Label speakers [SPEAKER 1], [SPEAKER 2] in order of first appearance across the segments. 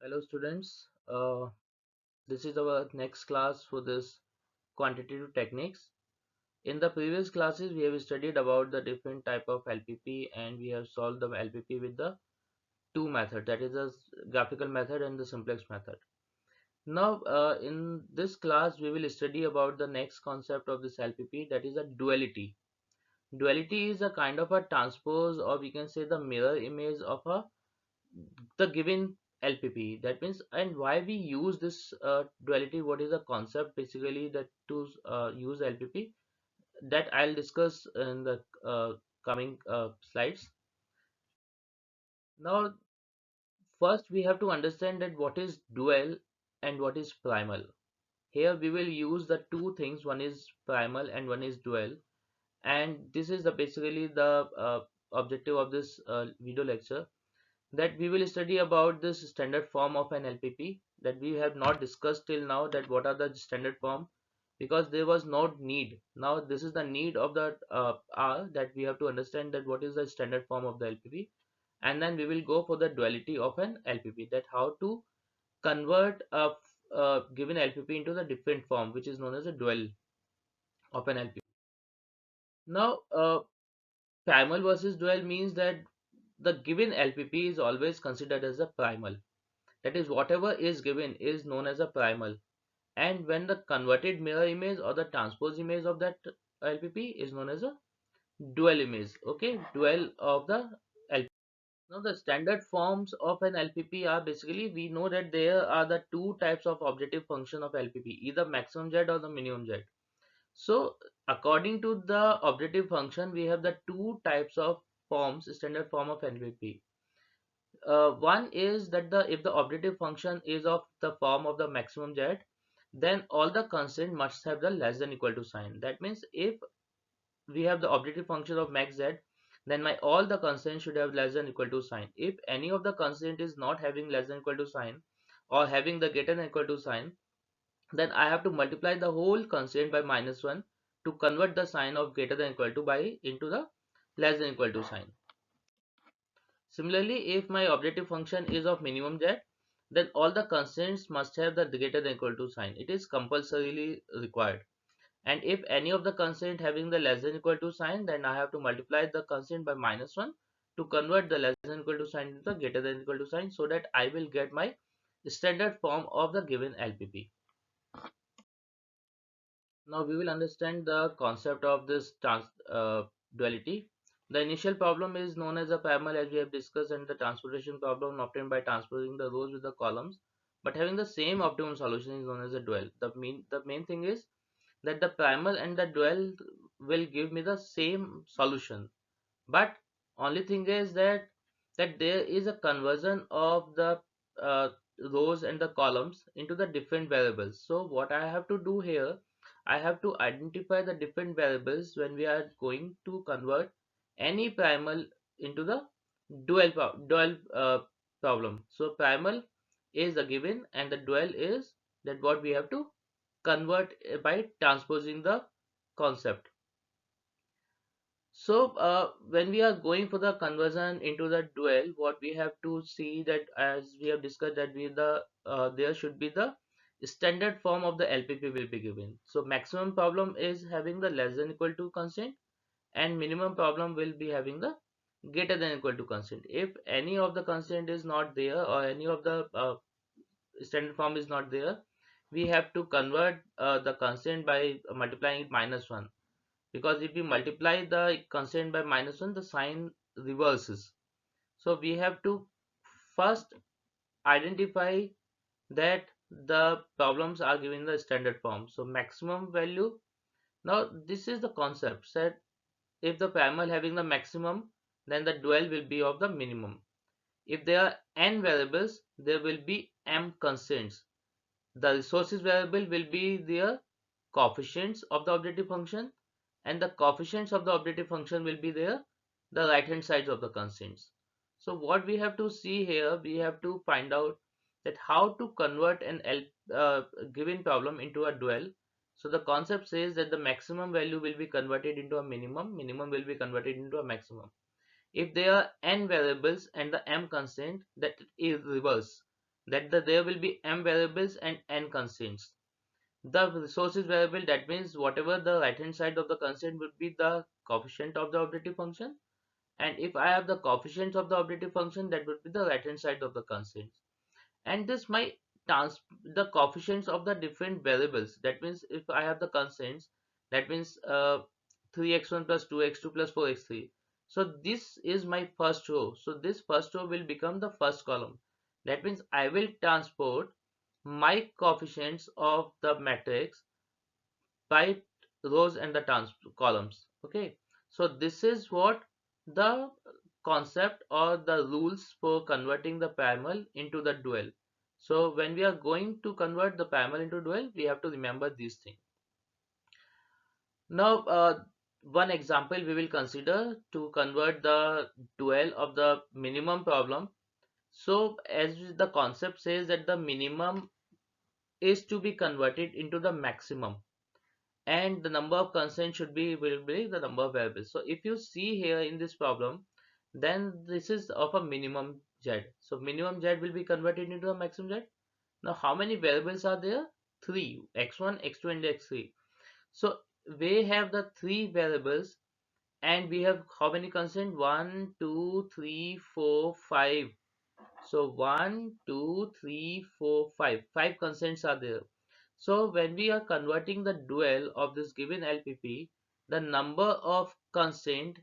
[SPEAKER 1] Hello students, this is our next class for this quantitative techniques. In the previous classes we have studied about the different type of LPP and we have solved the LPP with the two method, that is the graphical method and the simplex method. Now in this class we will study about the next concept of this LPP, that is a duality. Duality is a kind of a transpose, or we can say the mirror image of a the given LPP. That means, and why we use this duality, what is the concept basically that to use LPP, that I'll discuss in the coming slides. Now first we have to understand that what is dual and what is primal. Here we will use the two things, one is primal and one is dual, and this is the basically the objective of this video lecture, that we will study about this standard form of an LPP, that we have not discussed till now, that what are the standard form, because there was no need. Now this is the need of the R, that we have to understand that what is the standard form of the LPP, and then we will go for the duality of an LPP, that how to convert a given LPP into the different form, which is known as a dual of an LPP. Now primal versus dual means that the given LPP is always considered as a primal. That is, whatever is given is known as a primal, and when the converted mirror image or the transpose image of that LPP is known as a dual image. Okay, dual of the LPP. Now the standard forms of an LPP are basically, we know that there are the two types of objective function of LPP, either maximum z or the minimum z. So according to the objective function, we have the two types of forms, standard form of LPP. One is that the if the objective function is of the form of the maximum z, then all the constant must have the less than equal to sign. That means if we have the objective function of max z, then my all the constants should have less than equal to sign. If any of the constant is not having less than equal to sign, or having the greater than equal to sign, then I have to multiply the whole constant by -1 to convert the sign of greater than equal to by into the less than equal to sign. Similarly, if my objective function is of minimum z, then all the constants must have the greater than equal to sign. It is compulsorily required. And if any of the constant having the less than equal to sign, then I have to multiply the constant by -1 to convert the less than equal to sign into the greater than equal to sign, so that I will get my standard form of the given LPP. Now we will understand the concept of this duality. The initial problem is known as a primal, as we have discussed, and the transportation problem obtained by transposing the rows with the columns, but having the same optimum solution is known as a dual. The main thing is that the primal and the dual will give me the same solution, but only thing is that there is a conversion of the uh, rows and the columns into the different variables. So what I have to do here, I have to identify the different variables when we are going to convert any primal into the dual problem. So primal is the given and the dual is that what we have to convert by transposing the concept. So when we are going for the conversion into the dual, what we have to see, that as we have discussed, that there should be the standard form of the LPP will be given. So maximum problem is having the less than equal to constant, and minimum problem will be having the greater than equal to constant. If any of the constant is not there, or any of the standard form is not there, we have to convert the constant by multiplying it -1, because if we multiply the constant by -1, the sign reverses. So we have to first identify that the problems are given the standard form. So maximum value, now this is the concept, that if the primal having the maximum, then the dual will be of the minimum. If there are n variables, there will be m constants. The resources variable will be their coefficients of the objective function, and the coefficients of the objective function will be there the right hand sides of the constants. So what we have to see here, we have to find out that how to convert an given problem into a dual. So the concept says that the maximum value will be converted into a minimum will be converted into a maximum. If there are n variables and the m constant, that is reverse. that there will be m variables and n constraints. The resources variable, that means whatever the right hand side of the constraint would be the coefficient of the objective function, and if I have the coefficients of the objective function, that would be the right hand side of the constraint. And this my the coefficients of the different variables, that means if I have the constraints, that means 3x1 plus 2x2 plus 4x3. So this is my first row, so this first row will become the first column. That means I will transport my coefficients of the matrix by rows and the columns. Okay, so this is what the concept or the rules for converting the primal into the dual. So when we are going to convert the primal into dual, we have to remember these things. Now one example we will consider to convert the dual of the minimum problem. So as the concept says that the minimum is to be converted into the maximum, and the number of constraints will be the number of variables. So if you see here in this problem, then this is of a minimum z. So minimum z will be converted into a maximum z. Now how many variables are there? 3, x1, x2 and x3. So we have the 3 variables, and we have how many constraints? 1, 2, 3, 4, 5. So 1, 2, 3, 4, 5. 5 constraints are there. So when we are converting the dual of this given LPP, the number of constraint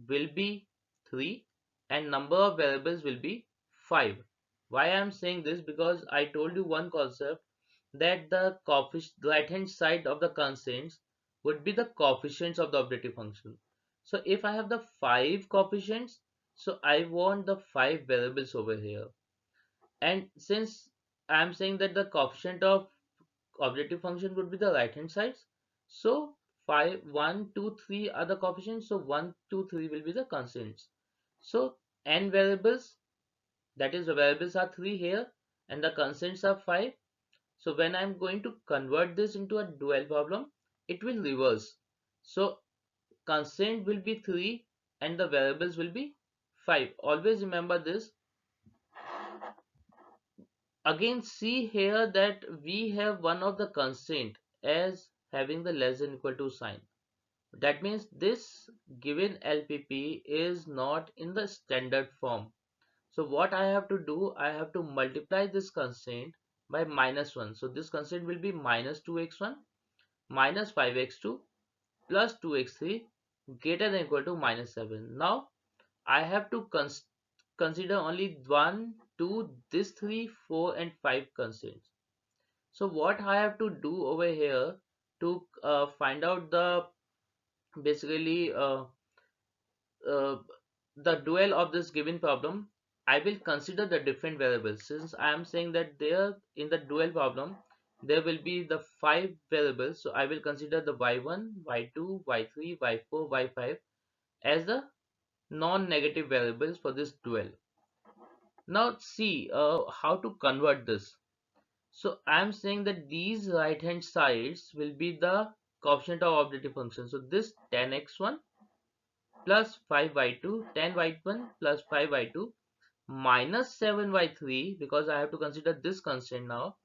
[SPEAKER 1] will be 3 and number of variables will be 5. Why I am saying this? Because I told you one concept, that the right hand side of the constraints would be the coefficients of the objective function. So if I have the 5 coefficients, so I want the 5 variables over here. And since I am saying that the coefficient of objective function would be the right hand sides, so 5, 1, 2, 3 are the coefficients, so 1, 2, 3 will be the constants. So n variables, that is the variables are 3 here and the constants are 5. So when I'm going to convert this into a dual problem, it will reverse. So constant will be 3 and the variables will be 5. Always remember this. Again, see here that we have one of the constraint as having the less than equal to sign. That means this given LPP is not in the standard form. So what I have to do, I have to multiply this constraint by -1. So this constraint will be minus 2x1 minus 5x2 plus 2x3 greater than equal to -7. Now I have to consider only 1, 2, this 3, 4 and 5 constraints. So what I have to do over here to find out the basically uh, the dual of this given problem, I will consider the different variables. Since I am saying that there in the dual problem there will be the 5 variables, so I will consider the y1, y2, y3, y4, y5 as the non-negative variables for this dual. Now see how to convert this. So I am saying that these right hand sides will be the coefficient of objective function. So this 10x1 plus 5y2, 10y1 plus 5y2 minus 7y3, because I have to consider this constant now,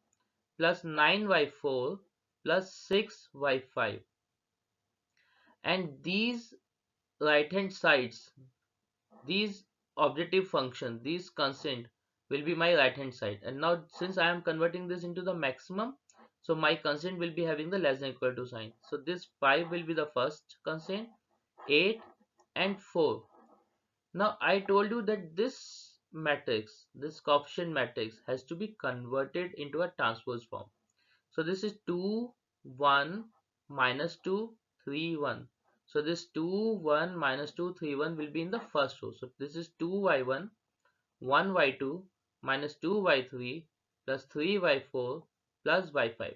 [SPEAKER 1] plus 9y4 plus 6y5. And these right hand sides, these objective function, these constant will be my right hand side. And now since I am converting this into the maximum, so my constant will be having the less than equal to sign. So this 5 will be the first constant, 8 and 4. Now I told you that this matrix, this coefficient matrix has to be converted into a transpose form. So this is 2, 1, minus 2, 3, 1. So this 2, 1, minus 2, 3, 1 will be in the first row. So this is 2y1, 1y2, minus 2y3, plus 3y4, plus y5.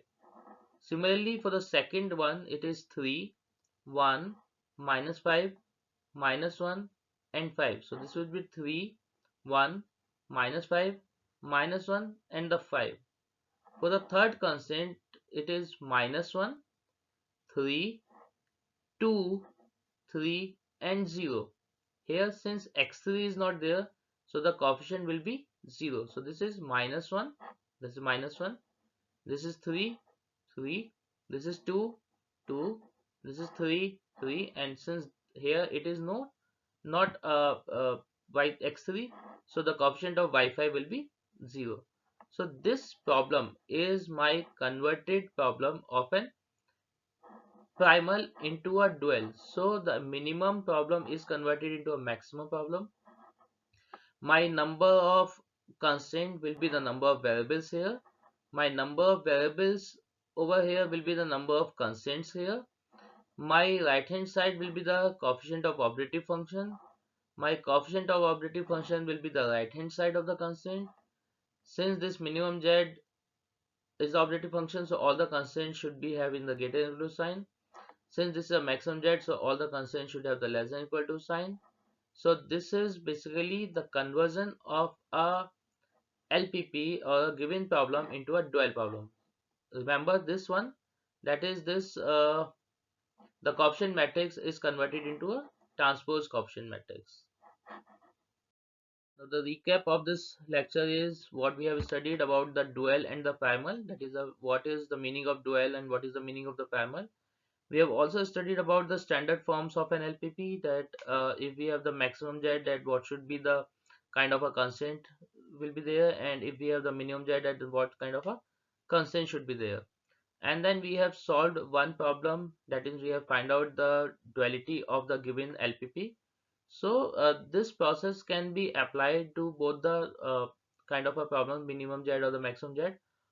[SPEAKER 1] Similarly, for the second one, it is 3, 1, minus 5, minus 1, and 5. So this would be 3, 1, minus 5, minus 1, and the 5. For the third constant, it is -1, 3, 2, 3 and 0. Here since x3 is not there, so the coefficient will be 0. So this is -1, this is minus 1, this is 3, 3, this is 2, 2, this is 3, 3, and since here it is not y x3, so the coefficient of y5 will be 0. So this problem is my converted problem of an primal into a dual. So the minimum problem is converted into a maximum problem. My number of constraint will be the number of variables here. My number of variables over here will be the number of constraints here. My right hand side will be the coefficient of objective function. My coefficient of objective function will be the right hand side of the constraint. Since this minimum z is the objective function, so all the constraints should be having the greater than equal to sign. Since this is a maximum z, so all the constraints should have the less than equal to sign. So this is basically the conversion of a LPP or a given problem into a dual problem. Remember this one, that is this the coefficient matrix is converted into a transpose coefficient matrix. Now the recap of this lecture is what we have studied about the dual and the primal, that is what is the meaning of dual and what is the meaning of the primal. We have also studied about the standard forms of an LPP, that if we have the maximum z, that what should be the kind of a constant will be there, and if we have the minimum z, that what kind of a constant should be there. And then we have solved one problem, that is we have find out the duality of the given LPP. So this process can be applied to both the kind of a problem, minimum z or the maximum z.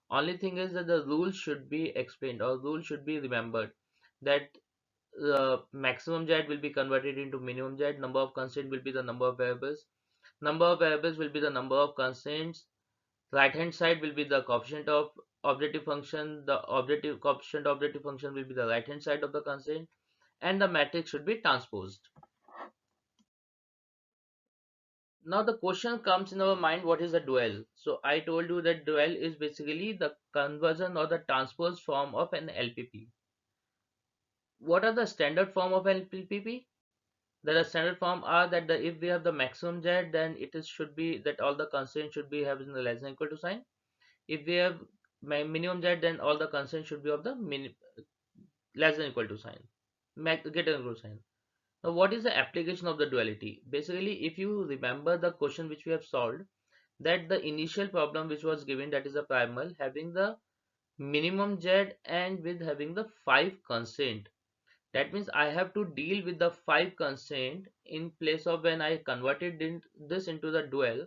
[SPEAKER 1] Only thing is that the rule should be explained or rule should be remembered, that the maximum z will be converted into minimum z, number of constraints will be the number of variables, number of variables will be the number of constraints, right hand side will be the coefficient of objective function, the objective coefficient objective function will be the right hand side of the constraint, and the matrix should be transposed. Now the question comes in our mind, what is a dual? So I told you that dual is basically the conversion or the transpose form of an LPP. What are the standard form of an LPP? The standard form are that if we have the maximum z, then it is should be that all the constraints should be having the less than equal to sign. If we have minimum z, then all the constraints should be of the less than equal to sign, greater than equal to sign. Now, what is the application of the duality? Basically, if you remember the question which we have solved, that the initial problem which was given, that is a primal having the minimum z and with having the 5 constraint. That means I have to deal with the 5 constraint in place of when I converted this into the dual,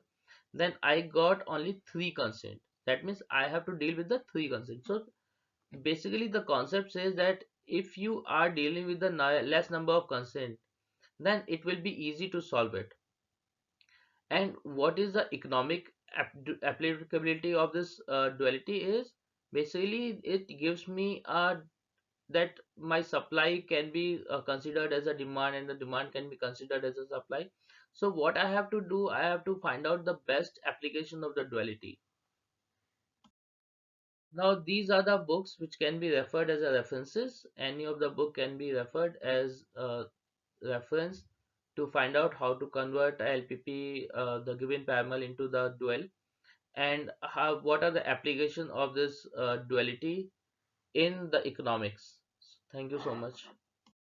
[SPEAKER 1] then I got only 3 constraint. That means I have to deal with the 3 constraint. So basically the concept says that if you are dealing with the less number of constraint, then it will be easy to solve it. And what is the economic applicability of this duality is, basically it gives me that my supply can be considered as a demand and the demand can be considered as a supply. So what I have to do, I have to find out the best application of the duality. Now these are the books which can be referred as a references. Any of the book can be referred as a reference to find out how to convert a LPP, the given primal, into the dual, and what are the application of this duality in the economics. Thank you so much.